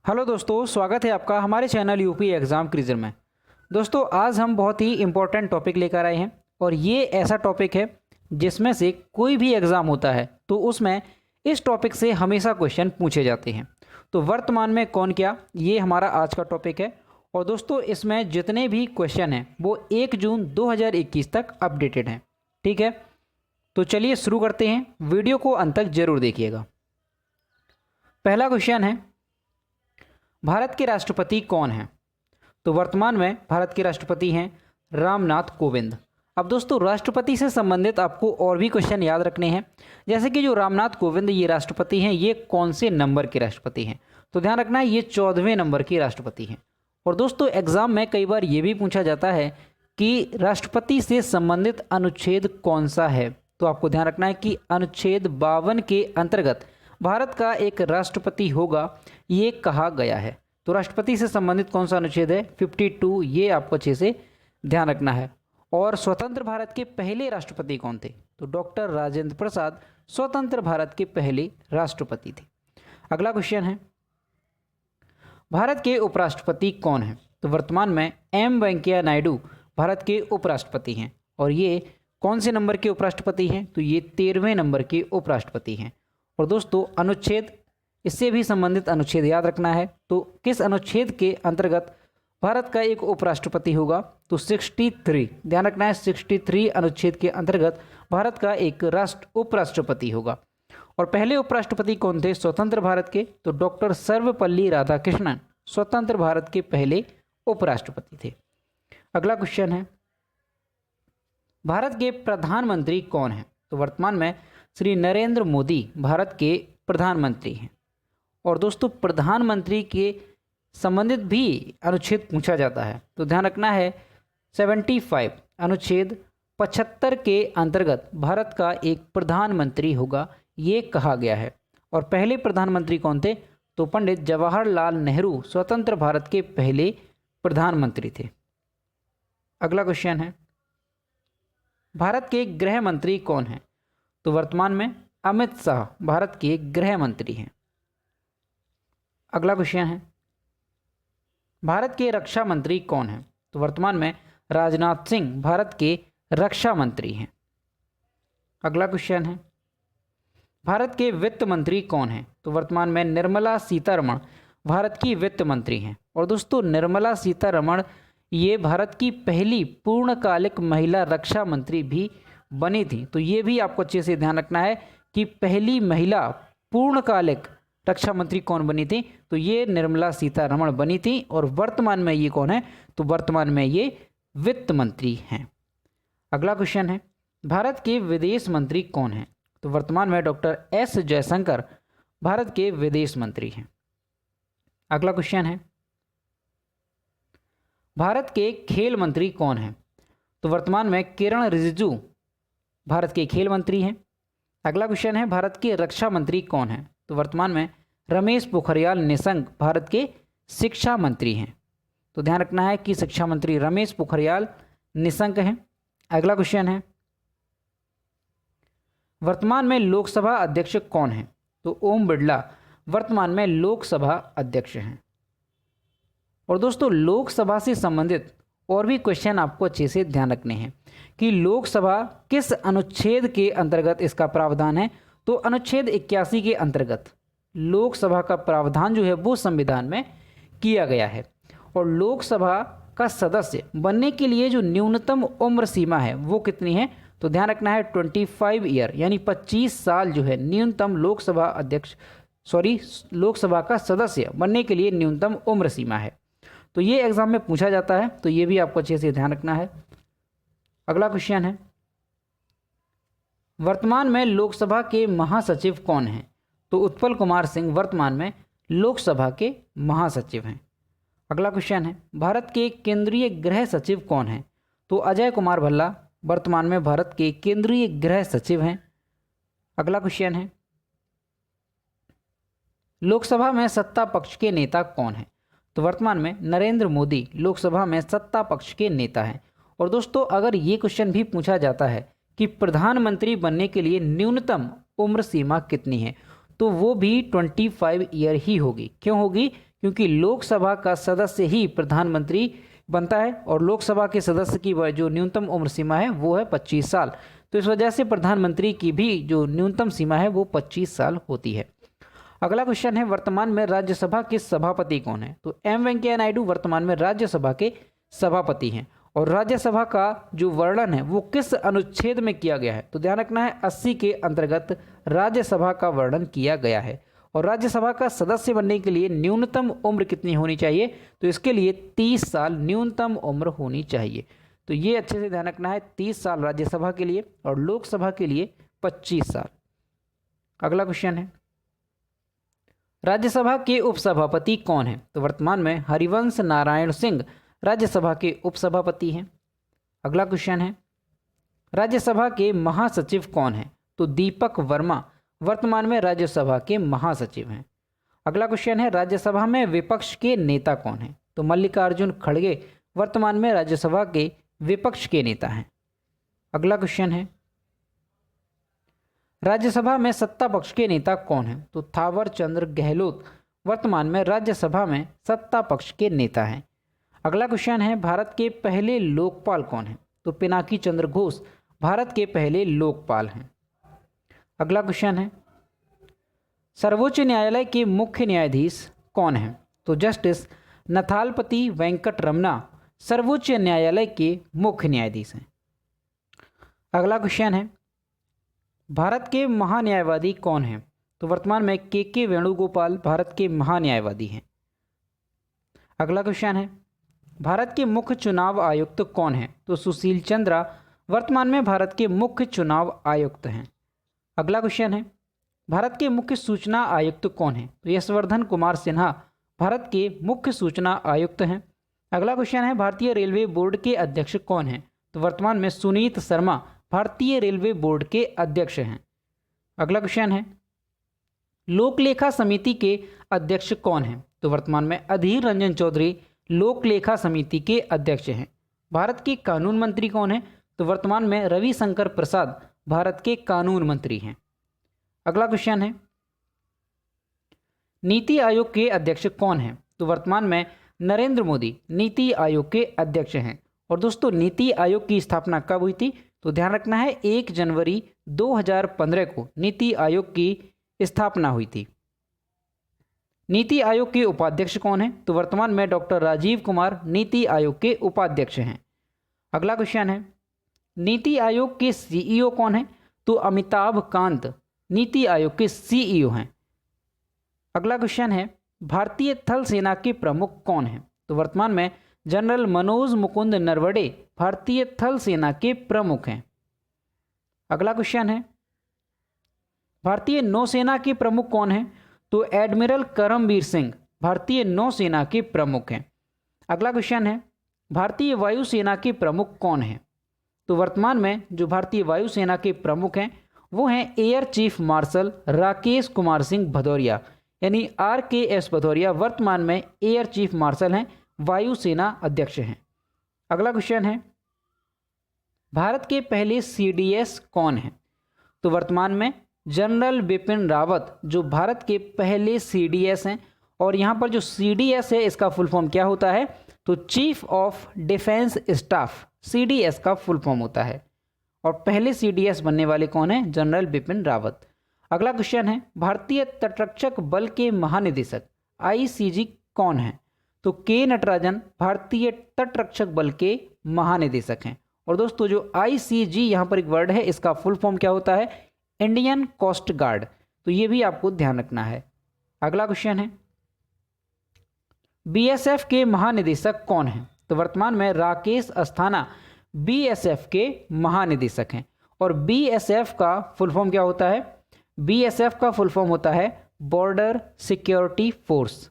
Hello दोस्तों, स्वागत है आपका हमारे चैनल यूपी एग्ज़ाम क्विज़र में। दोस्तों, आज हम बहुत ही इम्पोर्टेंट टॉपिक लेकर आए हैं और ये ऐसा टॉपिक है जिसमें से कोई भी एग्ज़ाम होता है तो उसमें इस टॉपिक से हमेशा क्वेश्चन पूछे जाते हैं। तो वर्तमान में कौन क्या, ये हमारा आज का टॉपिक है। और दोस्तों, इसमें जितने भी क्वेश्चन हैं वो 1 जून 2021 तक अपडेटेड हैं। ठीक है, तो चलिए शुरू करते हैं। वीडियो को अंत तक जरूर देखिएगा। पहला क्वेश्चन है, भारत के राष्ट्रपति कौन हैं? तो वर्तमान में भारत के राष्ट्रपति हैं रामनाथ कोविंद। अब दोस्तों, राष्ट्रपति से संबंधित आपको और भी क्वेश्चन याद रखने हैं, जैसे कि जो रामनाथ कोविंद ये राष्ट्रपति हैं, ये कौन से नंबर के राष्ट्रपति हैं? तो ध्यान रखना है, ये 14वें नंबर के राष्ट्रपति हैं। और दोस्तों, एग्जाम में कई बार ये भी पूछा जाता है कि राष्ट्रपति से संबंधित अनुच्छेद कौन सा है। तो आपको ध्यान रखना है कि अनुच्छेद 52 के अंतर्गत भारत का एक राष्ट्रपति होगा, ये कहा गया है। तो राष्ट्रपति से संबंधित कौन सा अनुच्छेद है? 52। ये आपको अच्छे से ध्यान रखना है। और स्वतंत्र भारत के पहले राष्ट्रपति कौन थे? तो डॉक्टर राजेंद्र प्रसाद स्वतंत्र भारत के पहले राष्ट्रपति थे। अगला क्वेश्चन है, भारत के उपराष्ट्रपति कौन हैं? तो वर्तमान में एम वेंकैया नायडू भारत के उपराष्ट्रपति हैं। और ये कौन से नंबर के उपराष्ट्रपति हैं? तो ये 13वें नंबर के उपराष्ट्रपति हैं। और दोस्तों, अनुच्छेद, इससे भी संबंधित अनुच्छेद याद रखना है। तो किस अनुच्छेद के अंतर्गत भारत का एक उपराष्ट्रपति होगा? तो 63, ध्यान रखना है, 63 अनुच्छेद के अंतर्गत भारत का एक उपराष्ट्रपति होगा। और पहले उपराष्ट्रपति कौन थे स्वतंत्र भारत के? तो डॉक्टर सर्वपल्ली राधाकृष्णन स्वतंत्र भारत के पहले उपराष्ट्रपति थे। अगला क्वेश्चन है, भारत के प्रधानमंत्री कौन हैं? तो वर्तमान में श्री नरेंद्र मोदी भारत के प्रधानमंत्री हैं। और दोस्तों, प्रधानमंत्री के संबंधित भी अनुच्छेद पूछा जाता है। तो ध्यान रखना है, 75 अनुच्छेद 75 के अंतर्गत भारत का एक प्रधानमंत्री होगा, ये कहा गया है। और पहले प्रधानमंत्री कौन थे? तो पंडित जवाहरलाल नेहरू स्वतंत्र भारत के पहले प्रधानमंत्री थे। अगला क्वेश्चन है, भारत के गृह मंत्री कौन हैं? तो वर्तमान में अमित शाह भारत के गृह मंत्री हैं। अगला क्वेश्चन है, भारत के रक्षा मंत्री कौन हैं? तो वर्तमान में राजनाथ सिंह भारत के रक्षा मंत्री हैं। अगला क्वेश्चन है, भारत के वित्त मंत्री कौन हैं? तो वर्तमान में निर्मला सीतारमण भारत की वित्त मंत्री हैं। और दोस्तों, निर्मला सीतारमण ये भारत की पहली पूर्णकालिक महिला रक्षा मंत्री भी बनी थी। तो ये भी आपको अच्छे से ध्यान रखना है कि पहली महिला पूर्णकालिक रक्षा मंत्री कौन बनी थी? तो ये निर्मला सीतारमण बनी थी। और वर्तमान में ये कौन है? तो वर्तमान में ये वित्त मंत्री हैं। अगला क्वेश्चन है, भारत के विदेश मंत्री कौन हैं? तो वर्तमान में डॉक्टर एस जयशंकर भारत के विदेश मंत्री हैं। अगला क्वेश्चन है, भारत के खेल मंत्री कौन हैं? तो वर्तमान में किरण रिजिजू भारत के खेल मंत्री हैं। अगला क्वेश्चन है, भारत के रक्षा मंत्री कौन हैं? तो वर्तमान में रमेश पोखरियाल निशंक भारत के शिक्षा मंत्री हैं। तो ध्यान रखना है कि शिक्षा मंत्री रमेश पोखरियाल निशंक हैं। अगला क्वेश्चन है, वर्तमान में लोकसभा अध्यक्ष कौन हैं? तो ओम बिरला वर्तमान में लोकसभा अध्यक्ष हैं। और दोस्तों, लोकसभा से संबंधित और भी क्वेश्चन आपको अच्छे से ध्यान रखने हैं कि लोकसभा किस अनुच्छेद के अंतर्गत इसका प्रावधान है। तो अनुच्छेद 81 के अंतर्गत लोकसभा का प्रावधान जो है वो संविधान में किया गया है। और लोकसभा का सदस्य बनने के लिए जो न्यूनतम उम्र सीमा है वो कितनी है? तो ध्यान रखना है, 25 ईयर यानी 25 साल जो है न्यूनतम लोकसभा का सदस्य बनने के लिए न्यूनतम उम्र सीमा है। तो ये एग्जाम में पूछा जाता है, तो ये भी आपको अच्छे से ध्यान रखना है। अगला क्वेश्चन है, वर्तमान में लोकसभा के महासचिव कौन हैं? तो उत्पल कुमार सिंह वर्तमान में लोकसभा के महासचिव हैं। अगला क्वेश्चन है, भारत के केंद्रीय गृह सचिव कौन हैं? तो अजय कुमार भल्ला वर्तमान में भारत के केंद्रीय गृह सचिव हैं। अगला क्वेश्चन है, लोकसभा में सत्ता पक्ष के नेता कौन हैं? तो वर्तमान में नरेंद्र मोदी लोकसभा में सत्ता पक्ष के नेता हैं। और दोस्तों, अगर ये क्वेश्चन भी पूछा जाता है कि प्रधानमंत्री बनने के लिए न्यूनतम उम्र सीमा कितनी है, तो वो भी 25 ईयर ही होगी। क्यों होगी? क्योंकि लोकसभा का सदस्य ही प्रधानमंत्री बनता है और लोकसभा के सदस्य की जो न्यूनतम उम्र सीमा है वो है 25 साल। तो इस वजह से प्रधानमंत्री की भी जो न्यूनतम सीमा है वो 25 साल होती है। अगला क्वेश्चन है, वर्तमान में राज्यसभा के सभापति कौन है? तो एम वेंकैया नायडू वर्तमान में राज्यसभा के सभापति हैं। और राज्यसभा का जो वर्णन है वो किस अनुच्छेद में किया गया है? तो ध्यान रखना है 80 के अंतर्गत राज्यसभा का वर्णन किया गया है। और राज्यसभा का सदस्य बनने के लिए न्यूनतम उम्र कितनी होनी चाहिए? तो इसके लिए 30 साल न्यूनतम उम्र होनी चाहिए। तो ये अच्छे से ध्यान रखना है, 30 साल राज्यसभा के लिए और लोकसभा के लिए 25 साल। अगला क्वेश्चन है, राज्यसभा के उपसभापति कौन है? तो वर्तमान में हरिवंश नारायण सिंह राज्यसभा के उपसभापति हैं। अगला क्वेश्चन है, राज्यसभा के महासचिव कौन है? तो दीपक वर्मा वर्तमान में राज्यसभा के महासचिव हैं। अगला क्वेश्चन है, राज्यसभा में विपक्ष के नेता कौन है? तो मल्लिकार्जुन खड़गे वर्तमान में राज्यसभा के विपक्ष के नेता हैं। अगला क्वेश्चन है, राज्यसभा में सत्ता पक्ष के नेता कौन है? तो थावर चंद गहलोत वर्तमान में राज्यसभा में सत्ता पक्ष के नेता हैं। अगला क्वेश्चन है, भारत के पहले लोकपाल कौन है? तो पिनाकी चंद्र घोष भारत के पहले लोकपाल हैं। अगला क्वेश्चन है, सर्वोच्च न्यायालय के मुख्य न्यायाधीश कौन है? तो जस्टिस नथालपति वेंकट रमना सर्वोच्च न्यायालय के मुख्य न्यायाधीश हैं। अगला क्वेश्चन है, भारत के महान्यायवादी कौन हैं? तो वर्तमान में के वेणुगोपाल भारत के महान्यायवादी हैं। अगला क्वेश्चन है, भारत के मुख्य चुनाव आयुक्त कौन हैं? तो सुशील चंद्रा वर्तमान में भारत के मुख्य चुनाव आयुक्त हैं। अगला क्वेश्चन है, भारत के मुख्य सूचना आयुक्त कौन हैं? तो यशवर्धन कुमार सिन्हा भारत के मुख्य सूचना आयुक्त हैं। अगला क्वेश्चन है, भारतीय रेलवे बोर्ड के अध्यक्ष कौन हैं? तो वर्तमान में सुनीत शर्मा भारतीय रेलवे बोर्ड के अध्यक्ष हैं। अगला क्वेश्चन है, लोक लेखा समिति के अध्यक्ष कौन हैं? तो वर्तमान में अधीर रंजन चौधरी लोक लेखा समिति के अध्यक्ष हैं। भारत के कानून मंत्री कौन हैं? तो वर्तमान में रविशंकर प्रसाद भारत के कानून मंत्री हैं। अगला क्वेश्चन है, नीति आयोग के अध्यक्ष कौन हैं? तो वर्तमान में नरेंद्र मोदी नीति आयोग के अध्यक्ष हैं। और दोस्तों, नीति आयोग की स्थापना कब हुई थी? तो ध्यान रखना है 1 जनवरी 2015 को नीति आयोग की स्थापना हुई थी। नीति आयोग के उपाध्यक्ष कौन हैं? तो वर्तमान में डॉक्टर राजीव कुमार नीति आयोग के उपाध्यक्ष हैं। अगला क्वेश्चन है, नीति आयोग के सीईओ कौन हैं? तो अमिताभ कांत नीति आयोग के सीईओ हैं। अगला क्वेश्चन है, भारतीय थल सेना के प्रमुख कौन हैं? तो वर्तमान में जनरल मनोज मुकुंद नरवणे भारतीय थल सेना के प्रमुख हैं। अगला क्वेश्चन है, भारतीय नौसेना के प्रमुख कौन हैं? तो एडमिरल करमबीर सिंह भारतीय नौसेना के प्रमुख हैं। अगला क्वेश्चन है, भारतीय वायुसेना के प्रमुख कौन हैं? तो वर्तमान में जो भारतीय वायुसेना के प्रमुख हैं वो हैं air chief marshal Rakesh Kumar Singh Bhadauria, यानी RKS भदौरिया वर्तमान में एयर चीफ मार्शल हैं, वायुसेना अध्यक्ष हैं। अगला क्वेश्चन है, भारत के पहले CDS कौन हैं? तो वर्तमान में जनरल बिपिन रावत जो भारत के पहले CDS हैं। और यहाँ पर जो CDS है इसका फुल फॉर्म क्या होता है? तो chief of defence staff CDS का फुल फॉर्म होता है। और पहले CDS बनने वाले कौन हैं? जनरल बिपिन रावत। अगला क्वेश्चन है, भारतीय तटरक्षक बल के महानिदेशक ICG कौन हैं? तो के नटराजन भारतीय तटरक्षक बल के महानिदेशक हैं। और दोस्तों, जो ICG यहाँ पर एक वर्ड है इसका फुल फॉर्म क्या होता है? Indian coast guard. तो ये भी आपको ध्यान रखना है। अगला क्वेश्चन है, BSF के महानिदेशक कौन हैं? तो वर्तमान में राकेश अस्थाना BSF के महानिदेशक हैं। और BSF का फुल फॉर्म क्या होता है? BSF का फुल फॉर्म होता है बॉर्डर सिक्योरिटी फोर्स।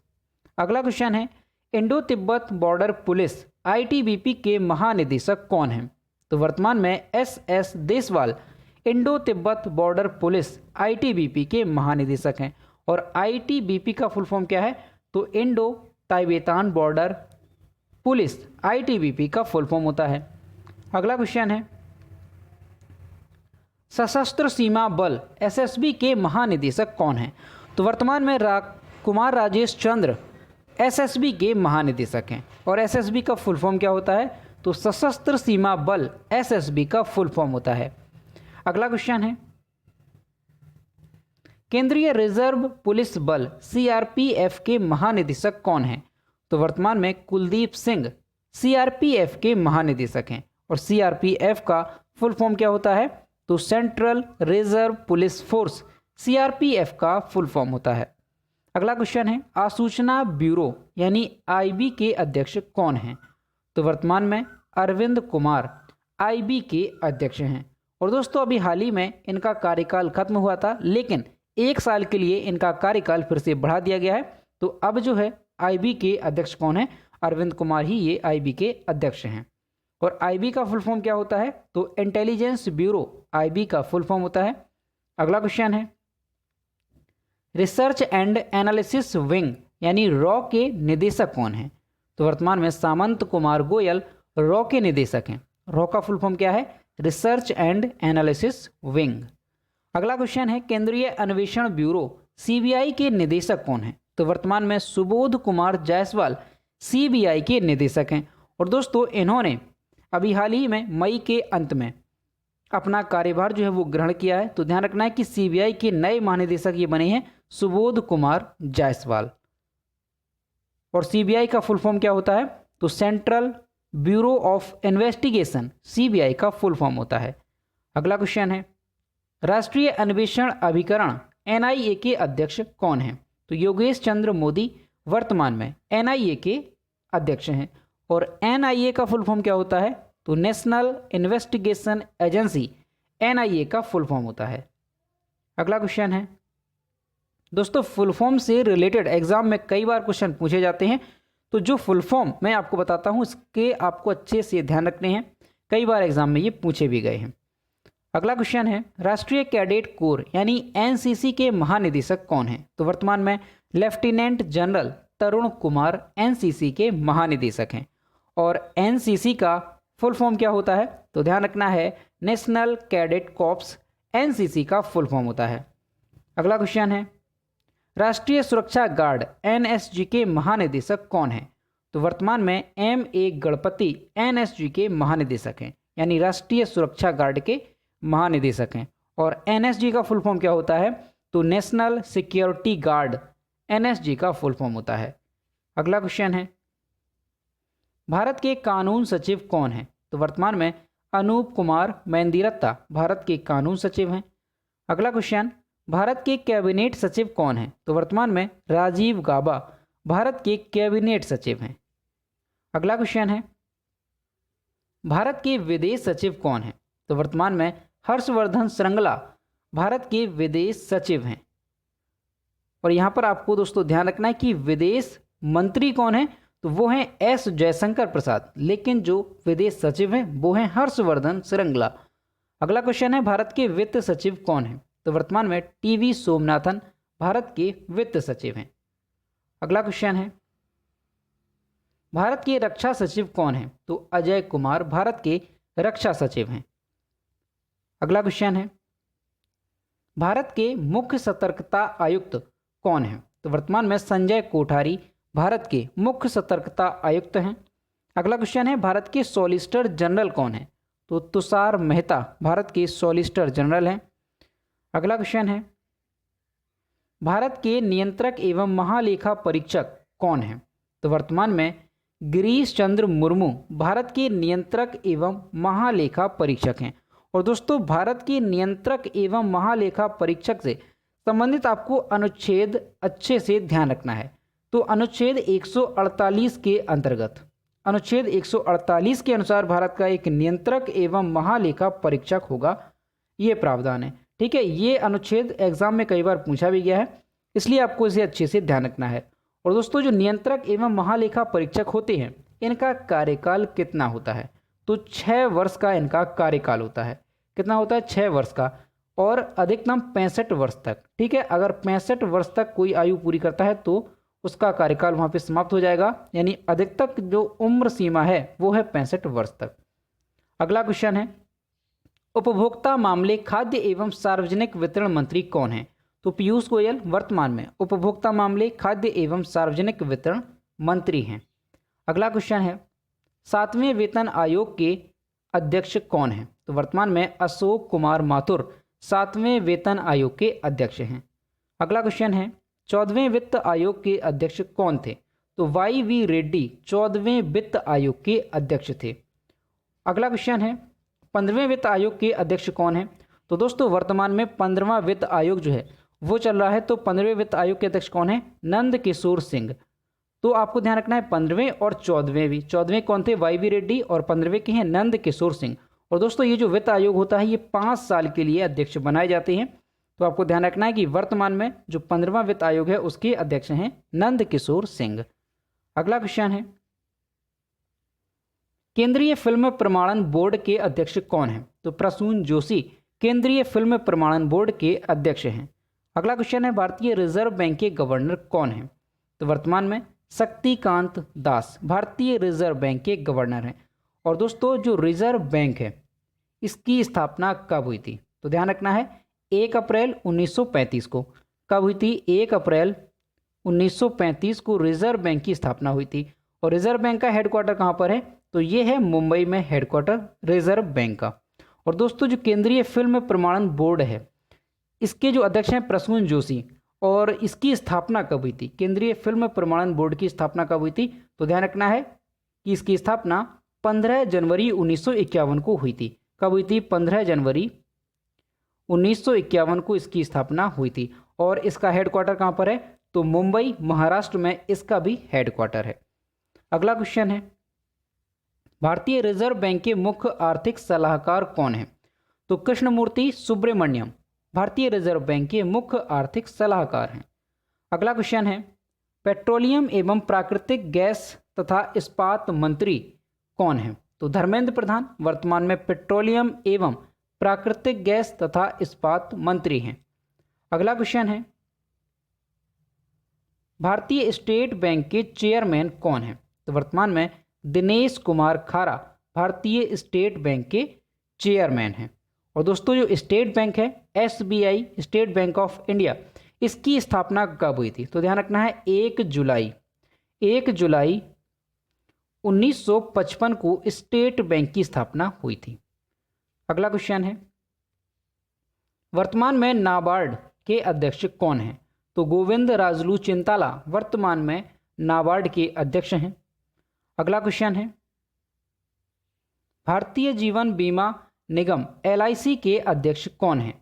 अगला क्वेश्चन है, Indo Tibet border police ITBP के महानिदेशक कौन हैं? तो वर्तमान में SS Deswal Indo Tibet border police ITBP के महानिदेशक हैं। और ITBP का फुल फॉर्म क्या है? तो इंडो तिब्बतान बॉर्डर पुलिस ITBP का फुल फॉर्म होता है। अगला क्वेश्चन है, सशस्त्र सीमा बल SSB के महानिदेशक कौन हैं? तो वर्तमान में कुमार राजेश चंद्र एसएसबी के महानिदेशक हैं। और एसएसबी का फुल फॉर्म क्या होता है? तो सशस्त्र सीमा बल एसएसबी का फुल फॉर्म होता है। अगला क्वेश्चन है, केंद्रीय रिजर्व पुलिस बल सीआरपीएफ के महानिदेशक कौन हैं? तो वर्तमान में कुलदीप सिंह सीआरपीएफ के महानिदेशक हैं। और सीआरपीएफ का फुल फॉर्म क्या होता है? तो central reserve police force CRPF का फुल फॉर्म होता है। अगला क्वेश्चन है, आसूचना ब्यूरो यानी आईबी के अध्यक्ष कौन हैं? तो वर्तमान में अरविंद कुमार आईबी के अध्यक्ष हैं। और दोस्तों अभी हाल ही में इनका कार्यकाल खत्म हुआ था, लेकिन 1 साल के लिए इनका कार्यकाल फिर से बढ़ा दिया गया है। तो अब जो है आईबी के अध्यक्ष कौन है? अरविंद कुमार ही ये आईबी के अध्यक्ष हैं। और आईबी का फुल फॉर्म क्या होता है? तो इंटेलिजेंस ब्यूरो आईबी का फुल फॉर्म होता है। अगला क्वेश्चन है, रिसर्च एंड एनालिसिस विंग यानी रॉ के निदेशक कौन हैं? तो वर्तमान में सामंत कुमार गोयल रॉ के निदेशक हैं। रॉ का फुल फॉर्म क्या है? Research and analysis wing. अगला क्वेश्चन है, केंद्रीय अन्वेषण ब्यूरो सीबीआई के निदेशक कौन हैं? तो वर्तमान में सुबोध कुमार जायसवाल सीबीआई के निदेशक हैं। और दोस्तों इन्होंने अभी हाल ही में मई के अंत में अपना कार्यभार जो है वो ग्रहण किया है। तो ध्यान रखना है कि सीबीआई के नए महानिदेशक ये बने हैं सुबोध कुमार जायसवाल। और सीबीआई का फुल फॉर्म क्या होता है? तो central bureau of investigation CBI का फुल फॉर्म होता है। अगला क्वेश्चन है, राष्ट्रीय अन्वेषण अभिकरण एनआईए के अध्यक्ष कौन हैं? तो योगेश चंद्र मोदी वर्तमान में एनआईए के अध्यक्ष हैं। और एनआईए का फुल फॉर्म क्या होता है? तो नेशनल इन्वेस्टिगेशन एजेंसी एनआईए का फुल फॉर्म होता है। अगला क्वेश्चन है, दोस्तों फुल फॉर्म से रिलेटेड एग्जाम में कई बार क्वेश्चन पूछे जाते हैं। तो जो फुल फॉर्म मैं आपको बताता हूं इसके आपको अच्छे से ध्यान रखने हैं, कई बार एग्जाम में ये पूछे भी गए हैं। अगला क्वेश्चन है, राष्ट्रीय कैडेट कोर यानी एनसीसी के महानिदेशक कौन हैं? तो वर्तमान में लेफ्टिनेंट जनरल तरुण कुमार एनसीसी के महानिदेशक हैं। और एनसीसी का फुल फॉर्म क्या होता है? तो ध्यान रखना है, नेशनल कैडेट कॉर्प्स एनसीसी का फुल फॉर्म होता है। अगला क्वेश्चन है, राष्ट्रीय सुरक्षा गार्ड एनएसजी के महानिदेशक कौन हैं? तो वर्तमान में एमए गणपति एनएसजी के महानिदेशक हैं, यानी राष्ट्रीय सुरक्षा गार्ड के महानिदेशक हैं। और एनएसजी का फुल फॉर्म क्या होता है? तो नेशनल सिक्योरिटी गार्ड एनएसजी का फुल फॉर्म होता है। अगला क्वेश्चन है, भारत के कानून सचिव कौन हैं? तो वर्तमान में अनूप कुमार मेंदिरत्ता भारत के कानून सचिव हैं। अगला क्वेश्चन, भारत के कैबिनेट सचिव कौन हैं? तो वर्तमान में राजीव गाबा भारत के कैबिनेट सचिव हैं। अगला क्वेश्चन है, भारत के विदेश सचिव कौन हैं? तो वर्तमान में हर्षवर्धन श्रृंगला भारत के विदेश सचिव हैं। और यहाँ पर आपको दोस्तों ध्यान रखना है कि विदेश मंत्री कौन है? तो वो हैं एस जयशंकर प्रसाद, लेकिन जो विदेश सचिव हैं वो हैं हर्षवर्धन श्रृंगला। अगला क्वेश्चन है, भारत के वित्त सचिव कौन हैं? तो वर्तमान में टीवी सोमनाथन भारत के वित्त सचिव हैं। अगला क्वेश्चन है, भारत के रक्षा सचिव कौन हैं? तो अजय कुमार भारत के रक्षा सचिव हैं। अगला क्वेश्चन है, भारत के मुख्य सतर्कता आयुक्त कौन हैं? तो वर्तमान में संजय कोठारी भारत के मुख्य सतर्कता आयुक्त हैं। अगला क्वेश्चन है, भारत के सॉलिसिटर जनरल कौन है? तो तुषार मेहता भारत के सॉलिसिटर जनरल हैं। अगला क्वेश्चन है, भारत के नियंत्रक एवं महालेखा परीक्षक कौन हैं? तो वर्तमान में गिरीश चंद्र मुर्मू भारत के नियंत्रक एवं महालेखा परीक्षक हैं। और दोस्तों भारत के नियंत्रक एवं महालेखा परीक्षक से संबंधित आपको अनुच्छेद अच्छे से ध्यान रखना है। तो अनुच्छेद 148 के अंतर्गत, अनुच्छेद 148 के अनुसार भारत का एक नियंत्रक एवं महालेखा परीक्षक होगा, ये प्रावधान है। ठीक है, ये अनुच्छेद एग्जाम में कई बार पूछा भी गया है, इसलिए आपको इसे अच्छे से ध्यान रखना है। और दोस्तों जो नियंत्रक एवं महालेखा परीक्षक होते हैं इनका कार्यकाल कितना होता है? तो 6 वर्ष का इनका कार्यकाल होता है। कितना होता है? 6 वर्ष का, और अधिकतम 65 वर्ष तक। ठीक है, अगर 65 वर्ष तक कोई आयु पूरी करता है तो उसका कार्यकाल वहाँ पे समाप्त हो जाएगा, यानी अधिकतम जो उम्र सीमा है वो है 65 वर्ष तक। अगला क्वेश्चन है, उपभोक्ता मामले खाद्य एवं सार्वजनिक वितरण मंत्री कौन है? तो पीयूष गोयल वर्तमान में उपभोक्ता मामले खाद्य एवं सार्वजनिक वितरण मंत्री हैं। अगला क्वेश्चन है, 7वें वेतन आयोग के अध्यक्ष कौन हैं? तो वर्तमान में अशोक कुमार माथुर 7वें वेतन आयोग के अध्यक्ष हैं। अगला क्वेश्चन है, 14वें वित्त आयोग के अध्यक्ष कौन थे? तो YV रेड्डी 14वें वित्त आयोग के अध्यक्ष थे। अगला क्वेश्चन है, 15वें वित्त आयोग के अध्यक्ष कौन है? तो दोस्तों वर्तमान में 15वां वित्त आयोग जो है वो चल रहा है, तो 15वें वित्त आयोग के अध्यक्ष कौन है? नंद किशोर सिंह। तो आपको ध्यान रखना है 15वें और 14वें भी। 14वें कौन थे? YV रेड्डी, और 15वें के हैं नंद किशोर सिंह। और दोस्तों ये जो वित्त आयोग होता है ये 5 साल के लिए अध्यक्ष बनाए जाते हैं। तो आपको ध्यान रखना है कि वर्तमान में जो 15वां वित्त आयोग है उसके अध्यक्ष हैं नंद किशोर सिंह। अगला क्वेश्चन है, केंद्रीय फिल्म प्रमाणन बोर्ड के अध्यक्ष कौन हैं? तो प्रसून जोशी केंद्रीय फिल्म प्रमाणन बोर्ड के अध्यक्ष हैं। अगला क्वेश्चन है, भारतीय रिजर्व बैंक के गवर्नर कौन हैं? तो वर्तमान में शक्तिकांत दास भारतीय रिजर्व बैंक के गवर्नर हैं। और दोस्तों जो रिजर्व बैंक है इसकी स्थापना कब हुई थी? तो ध्यान रखना है 1 अप्रैल 1935 को। कब हुई थी? 1 अप्रैल 1935 को रिजर्व बैंक की स्थापना हुई थी। और रिजर्व बैंक का हेडक्वार्टर कहाँ पर है? तो ये है मुंबई में हेडक्वार्टर रिजर्व बैंक का। और दोस्तों जो केंद्रीय फिल्म प्रमाणन बोर्ड है इसके जो अध्यक्ष हैं प्रसून जोशी, और इसकी स्थापना कब हुई थी? केंद्रीय फिल्म प्रमाणन बोर्ड की स्थापना कब हुई थी? तो ध्यान रखना है कि इसकी स्थापना 15 जनवरी 1951 को हुई थी। कब हुई थी? 15 जनवरी 1951 को इसकी स्थापना हुई थी। और इसका हेडक्वार्टर कहाँ पर है? तो मुंबई महाराष्ट्र में इसका भी हेडक्वार्टर है। अगला क्वेश्चन है, भारतीय रिजर्व बैंक के मुख्य आर्थिक सलाहकार कौन है? तो कृष्णमूर्ति सुब्रमण्यम भारतीय रिजर्व बैंक के मुख्य आर्थिक सलाहकार हैं। अगला क्वेश्चन है, पेट्रोलियम एवं प्राकृतिक गैस तथा इस्पात मंत्री कौन है? तो धर्मेंद्र प्रधान वर्तमान में पेट्रोलियम एवं प्राकृतिक गैस तथा इस्पात मंत्री हैं। अगला क्वेश्चन है, भारतीय स्टेट बैंक के चेयरमैन कौन है? तो वर्तमान में दिनेश कुमार खारा भारतीय स्टेट बैंक के चेयरमैन हैं। और दोस्तों जो स्टेट बैंक है SBI state bank of India, इसकी स्थापना कब हुई थी? तो ध्यान रखना है 1 जुलाई 1955 को स्टेट बैंक की स्थापना हुई थी। अगला क्वेश्चन है, वर्तमान में नाबार्ड के अध्यक्ष कौन हैं? तो गोविंद राजलू चिंताला वर्तमान में नाबार्ड के अध्यक्ष हैं। अगला क्वेश्चन है, भारतीय जीवन बीमा निगम LIC के अध्यक्ष कौन हैं?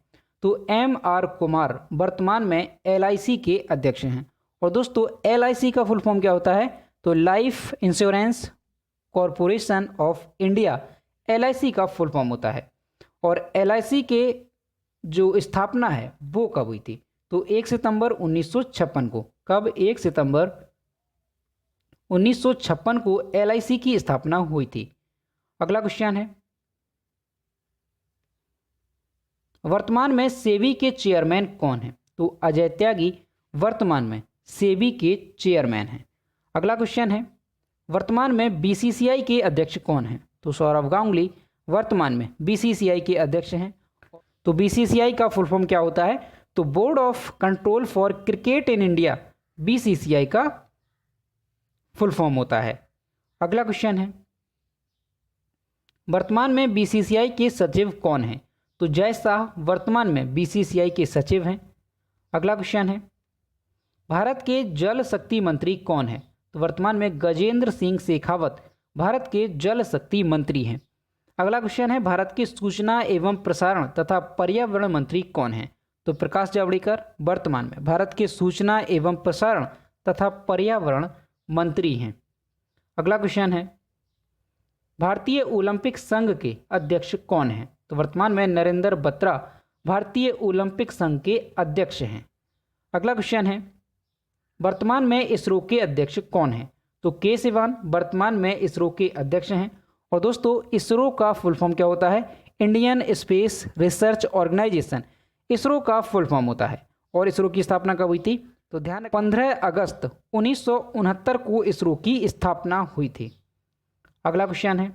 तो MR कुमार वर्तमान में LIC के अध्यक्ष हैं। और दोस्तों LIC का फुल फॉर्म क्या होता है? तो life insurance corporation of India LIC का फुल फॉर्म होता है। और LIC के जो स्थापना है वो कब हुई थी? तो 1 सितंबर 1956 को। कब? 1 सितंबर 1956 को LIC की स्थापना हुई थी। अगला क्वेश्चन है, वर्तमान में सेबी के चेयरमैन कौन है? तो अजय त्यागी वर्तमान में सेबी के चेयरमैन हैं। अगला क्वेश्चन है, वर्तमान में BCCI के अध्यक्ष कौन हैं? तो सौरभ गांगुली वर्तमान में BCCI के अध्यक्ष हैं। तो BCCI का फुल फॉर्म क्या होता है? तो board of control for cricket in India BCCI का फुल फॉर्म होता है। अगला क्वेश्चन है, वर्तमान में BCCI के सचिव कौन हैं? तो जय शाह वर्तमान में BCCI के सचिव हैं। अगला क्वेश्चन है, भारत के जल शक्ति मंत्री कौन है? तो वर्तमान में गजेंद्र सिंह शेखावत भारत के जल शक्ति मंत्री हैं। अगला क्वेश्चन है, भारत के सूचना एवं प्रसारण तथा पर्यावरण मंत्री कौन हैं? तो प्रकाश जावड़ेकर वर्तमान में भारत के सूचना एवं प्रसारण तथा पर्यावरण मंत्री हैं। अगला क्वेश्चन है, भारतीय ओलंपिक संघ के अध्यक्ष कौन हैं? तो वर्तमान में नरेंद्र बत्रा भारतीय ओलंपिक संघ के अध्यक्ष हैं। अगला क्वेश्चन है, वर्तमान में इसरो के अध्यक्ष कौन हैं? तो के सिवान वर्तमान में इसरो के अध्यक्ष हैं। और दोस्तों इसरो का फुल फॉर्म क्या होता है? Indian space research organisation ISRO का फुल फॉर्म होता है। और इसरो की स्थापना कब हुई थी? तो ध्यान 15 अगस्त 1969 को इसरो की स्थापना हुई थी। अगला क्वेश्चन है,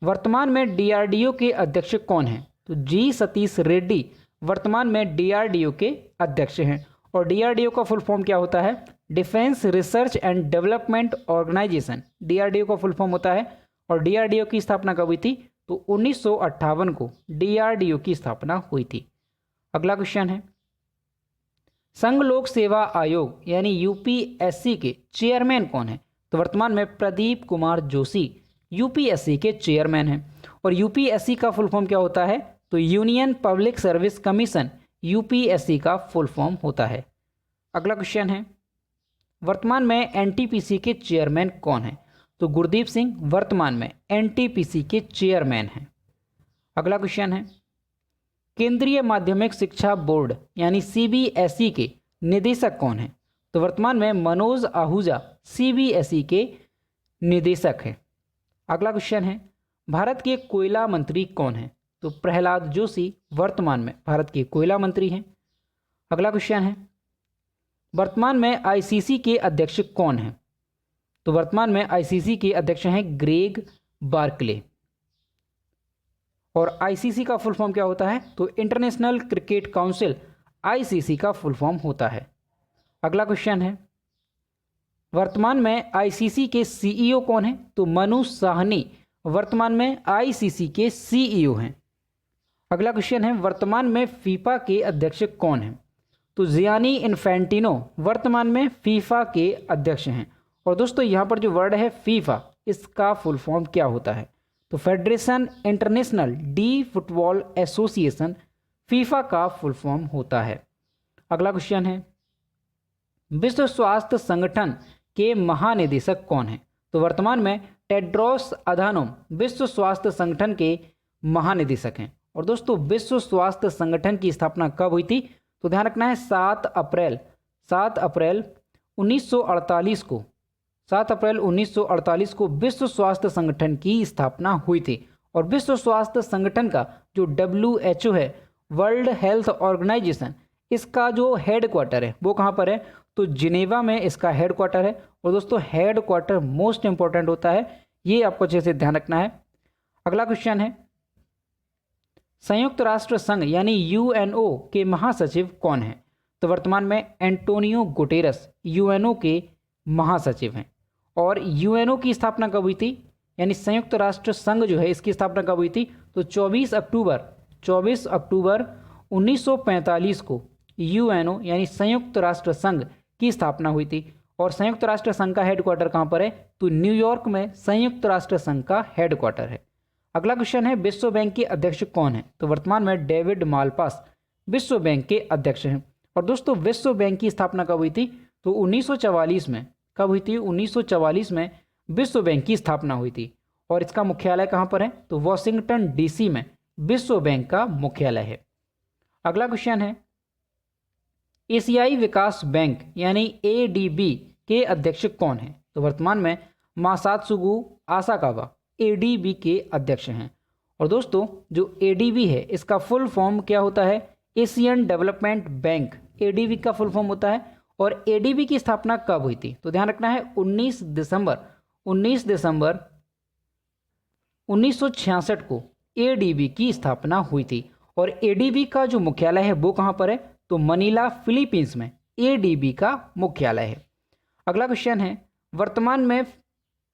वर्तमान में DRDO के अध्यक्ष कौन हैं? तो G सतीश रेड्डी वर्तमान में DRDO के अध्यक्ष हैं। और DRDO का फुल फॉर्म क्या होता है? Defence research and development organisation, DRDO का फुल फॉर्म होता है। और डीआरडीओ की स्थापना कब हुई थी? तो 1958 को डीआरडीओ की स्थापना हुई थी। अगला क्वेश्चन है, संघ लोक सेवा आयोग यानी यूपीएससी के चेयरमैन कौन है? तो वर्तमान में प्रदीप कुमार जोशी यूपीएससी के चेयरमैन हैं। और यूपीएससी का फुल फॉर्म क्या होता है? तो union public service commission UPSC का फुल फॉर्म होता है। अगला क्वेश्चन है, वर्तमान में एनटीपीसी के चेयरमैन कौन है? तो गुरदीप सिंह वर्तमान में एनटीपीसी के चेयरमैन हैं। अगला क्वेश्चन है, केंद्रीय माध्यमिक शिक्षा बोर्ड यानी सीबीएसई के निदेशक कौन है? तो वर्तमान में मनोज आहूजा सीबीएसई के निदेशक हैं। अगला क्वेश्चन है, भारत के कोयला मंत्री कौन है? तो प्रहलाद जोशी वर्तमान में भारत के कोयला मंत्री हैं। अगला क्वेश्चन है, वर्तमान में आईसीसी के अध्यक्ष कौन हैं? तो वर्तमान में आईसीसी के अध्यक्ष हैं ग्रेग बार्कले। और आईसीसी का फुल फॉर्म क्या होता है? तो इंटरनेशनल क्रिकेट काउंसिल आईसीसी का फुल फॉर्म होता है। अगला क्वेश्चन है, वर्तमान में आईसीसी के सीईओ कौन है? तो मनु साहनी वर्तमान में आईसीसी के सीईओ हैं। अगला क्वेश्चन है, वर्तमान में फीफा के अध्यक्ष कौन हैं? तो जियानी इन्फेंटिनो वर्तमान में फीफा के अध्यक्ष हैं। और दोस्तों यहाँ पर जो वर्ड है फीफा, इसका फुल फॉर्म क्या होता है? तो federation international D football association FIFA का फुल फॉर्म होता है। अगला क्वेश्चन है, विश्व स्वास्थ्य संगठन के महानिदेशक कौन है? तो वर्तमान में टेड्रोस अधानोम विश्व स्वास्थ्य संगठन के महानिदेशक हैं। और दोस्तों विश्व स्वास्थ्य संगठन की स्थापना कब हुई थी? तो ध्यान रखना है 7 अप्रैल 1948 को 7 अप्रैल 1948 को विश्व स्वास्थ्य संगठन की स्थापना हुई थी। और विश्व स्वास्थ्य संगठन का जो WHO है, वर्ल्ड हेल्थ ऑर्गेनाइजेशन, इसका जो हेड क्वार्टर है वो कहाँ पर है? तो जिनेवा में इसका हेड क्वार्टर है। और दोस्तों हेड क्वार्टर मोस्ट इंपॉर्टेंट होता है, ये आपको अच्छे से ध्यान रखना है। अगला क्वेश्चन है, संयुक्त राष्ट्र संघ यानी यूएनओ के महासचिव कौन है? तो वर्तमान में एंटोनियो गुटेरस यूएनओ के महासचिव हैं। और यूएनओ की स्थापना कब हुई थी? यानी संयुक्त राष्ट्र संघ जो है इसकी स्थापना कब हुई थी? तो 24 अक्टूबर 1945 को यूएनओ यानी संयुक्त राष्ट्र संघ की स्थापना हुई थी। और संयुक्त राष्ट्र संघ का हेडक्वार्टर कहाँ पर है? तो न्यूयॉर्क में संयुक्त राष्ट्र संघ का हेडक्वार्टर है। अगला क्वेश्चन है, विश्व बैंक के अध्यक्ष कौन है? तो वर्तमान में डेविड मालपास विश्व बैंक के अध्यक्ष हैं। और दोस्तों विश्व बैंक की स्थापना कब हुई थी? तो 1944 में। कब हुई थी? 1944 में विश्व बैंक की स्थापना हुई थी। और इसका मुख्यालय कहाँ पर है? तो वॉशिंगटन डीसी में विश्व बैंक का मुख्यालय है। अगला क्वेश्चन है, एशियाई विकास बैंक यानी एडीबी के अध्यक्ष कौन है? तो वर्तमान में मासात्सुगु आसाकावा एडीबी के अध्यक्ष हैं। और दोस्तों जो एडीबी है इसका फुल फॉर्म क्या होता है? एशियन डेवलपमेंट बैंक एडीबी का फुल फॉर्म होता है। और एडीबी की स्थापना कब हुई थी? तो ध्यान रखना है 19 दिसंबर 1966 को एडीबी की स्थापना हुई थी। और एडीबी का जो मुख्यालय है वो कहाँ पर है? तो मनीला फिलीपींस में एडीबी का मुख्यालय है। अगला क्वेश्चन है, वर्तमान में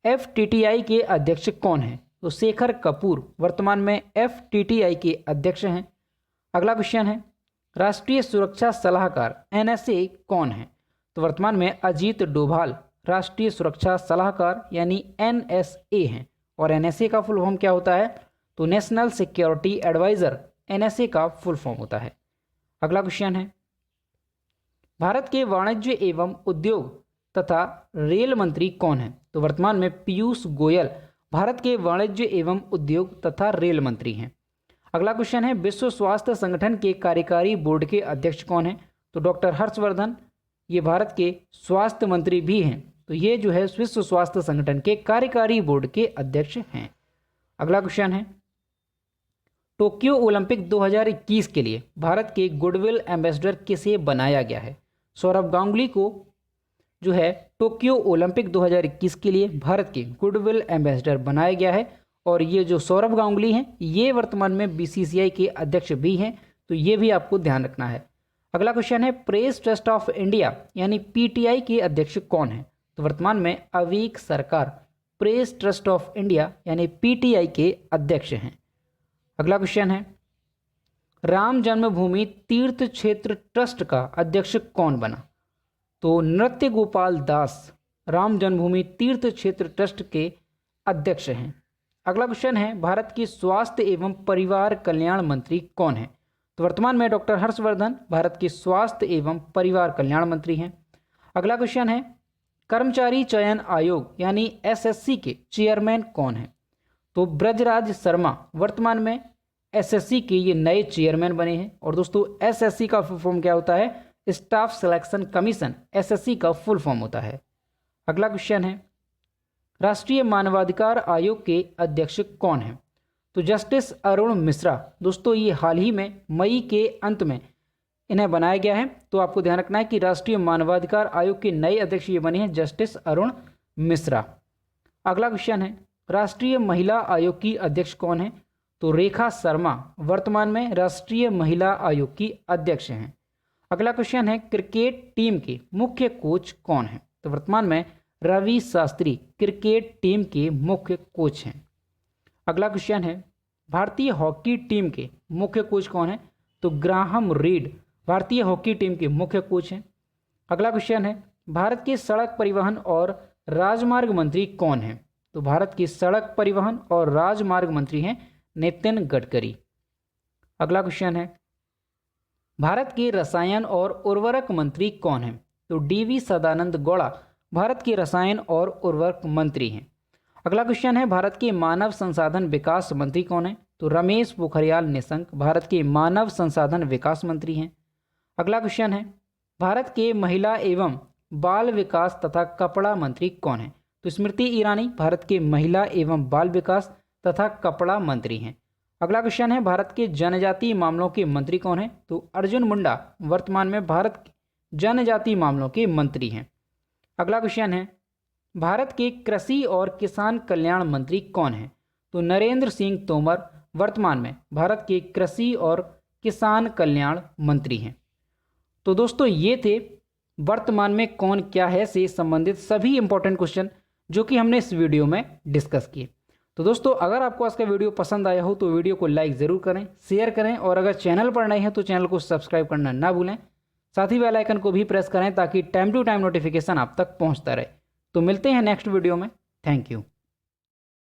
एफटीटीआई के अध्यक्ष कौन है? तो शेखर कपूर वर्तमान में एफटीटीआई के अध्यक्ष हैं। अगला क्वेश्चन है, राष्ट्रीय सुरक्षा सलाहकार एनएसए कौन है? तो वर्तमान में अजीत डोभाल राष्ट्रीय सुरक्षा सलाहकार यानी एनएसए हैं। और एनएसए का फुल फॉर्म क्या होता है? तो नेशनल सिक्योरिटी एडवाइजर एनएसए का फुल फॉर्म होता है। अगला क्वेश्चन है, भारत के वाणिज्य एवं उद्योग तथा रेल मंत्री कौन है? तो वर्तमान में पीयूष गोयल भारत के वाणिज्य एवं उद्योग तथा रेल मंत्री हैं। अगला क्वेश्चन है, विश्व स्वास्थ्य संगठन के कार्यकारी बोर्ड के अध्यक्ष कौन हैं? तो डॉक्टर हर्षवर्धन, ये भारत के स्वास्थ्य मंत्री भी हैं। तो ये जो है विश्व स्वास्थ्य संगठन के कार्यकारी बोर्ड के अध्यक्ष हैं। अगला क्वेश्चन है, टोक्यो ओलंपिक 2021 के लिए भारत के गुडविल एम्बेसडर किसे बनाया गया है? सौरभ गांगुली को जो है टोक्यो ओलंपिक 2021 के लिए भारत के गुडविल एम्बेसडर बनाया गया है। और ये जो सौरभ गांगुली हैं ये वर्तमान में बीसीसीआई के अध्यक्ष भी हैं। तो ये भी आपको ध्यान रखना है। अगला क्वेश्चन है प्रेस ट्रस्ट ऑफ इंडिया यानी पीटीआई के अध्यक्ष कौन है? तो वर्तमान में अवीक सरकार प्रेस ट्रस्ट ऑफ इंडिया यानी पीटीआई के अध्यक्ष हैं। अगला क्वेश्चन है राम जन्मभूमि तीर्थ क्षेत्र ट्रस्ट का अध्यक्ष कौन बना? तो नृत्य गोपाल दास राम जन्मभूमि तीर्थ क्षेत्र ट्रस्ट के अध्यक्ष हैं। अगला क्वेश्चन है भारत की स्वास्थ्य एवं परिवार कल्याण मंत्री कौन है? तो वर्तमान में डॉक्टर हर्षवर्धन भारत के स्वास्थ्य एवं परिवार कल्याण मंत्री हैं। अगला क्वेश्चन है कर्मचारी चयन आयोग यानी एसएससी के चेयरमैन कौन है? तो ब्रजराज शर्मा वर्तमान में एसएससी के ये नए चेयरमैन बने हैं। और दोस्तों एसएससी का फुल फॉर्म क्या होता है? स्टाफ सिलेक्शन कमीशन एसएससी का फुल फॉर्म होता है। अगला क्वेश्चन है राष्ट्रीय मानवाधिकार आयोग के अध्यक्ष कौन है? तो जस्टिस अरुण मिश्रा। दोस्तों ये हाल ही में मई के अंत में इन्हें बनाया गया है, तो आपको ध्यान रखना है कि राष्ट्रीय मानवाधिकार आयोग के नए अध्यक्ष ये बने हैं जस्टिस अरुण मिश्रा। अगला क्वेश्चन है राष्ट्रीय महिला आयोग की अध्यक्ष कौन है? तो रेखा शर्मा वर्तमान में राष्ट्रीय महिला आयोग की अध्यक्ष हैं। अगला क्वेश्चन है क्रिकेट टीम के मुख्य कोच कौन है? तो वर्तमान में रवि शास्त्री क्रिकेट टीम के मुख्य कोच हैं। अगला क्वेश्चन है भारतीय हॉकी टीम के मुख्य कोच कौन है? तो ग्राहम रीड भारतीय हॉकी टीम के मुख्य कोच हैं। अगला क्वेश्चन है भारत के सड़क परिवहन और राजमार्ग मंत्री कौन है? तो भारत के सड़क परिवहन और राजमार्ग मंत्री हैं नितिन गडकरी। अगला क्वेश्चन है भारत के रसायन और उर्वरक मंत्री कौन है? तो डीवी सदानंद गौड़ा भारत के रसायन और उर्वरक मंत्री हैं। अगला क्वेश्चन है भारत के मानव संसाधन विकास मंत्री कौन है? तो रमेश पोखरियाल निशंक भारत के मानव संसाधन विकास मंत्री हैं। अगला क्वेश्चन है भारत के महिला एवं बाल विकास तथा कपड़ा मंत्री कौन है? तो स्मृति ईरानी भारत के महिला एवं बाल विकास तथा कपड़ा मंत्री हैं। अगला क्वेश्चन है भारत के जनजातीय मामलों के मंत्री कौन है? तो अर्जुन मुंडा वर्तमान में भारत के जनजातीय मामलों के मंत्री हैं। अगला क्वेश्चन है भारत के कृषि और किसान कल्याण मंत्री कौन है? तो नरेंद्र सिंह तोमर वर्तमान में भारत के कृषि और किसान कल्याण मंत्री हैं। तो दोस्तों ये थे वर्तमान में कौन क्या है से संबंधित सभी इंपॉर्टेंट क्वेश्चन जो कि हमने इस वीडियो में डिस्कस किए। तो दोस्तों अगर आपको आज का वीडियो पसंद आया हो तो वीडियो को लाइक ज़रूर करें, शेयर करें और अगर चैनल पर नए हैं तो चैनल को सब्सक्राइब करना ना भूलें। साथ ही बेल आइकन को भी प्रेस करें ताकि टाइम टू टाइम नोटिफिकेशन आप तक पहुंचता रहे। तो मिलते हैं नेक्स्ट वीडियो में। Thank you.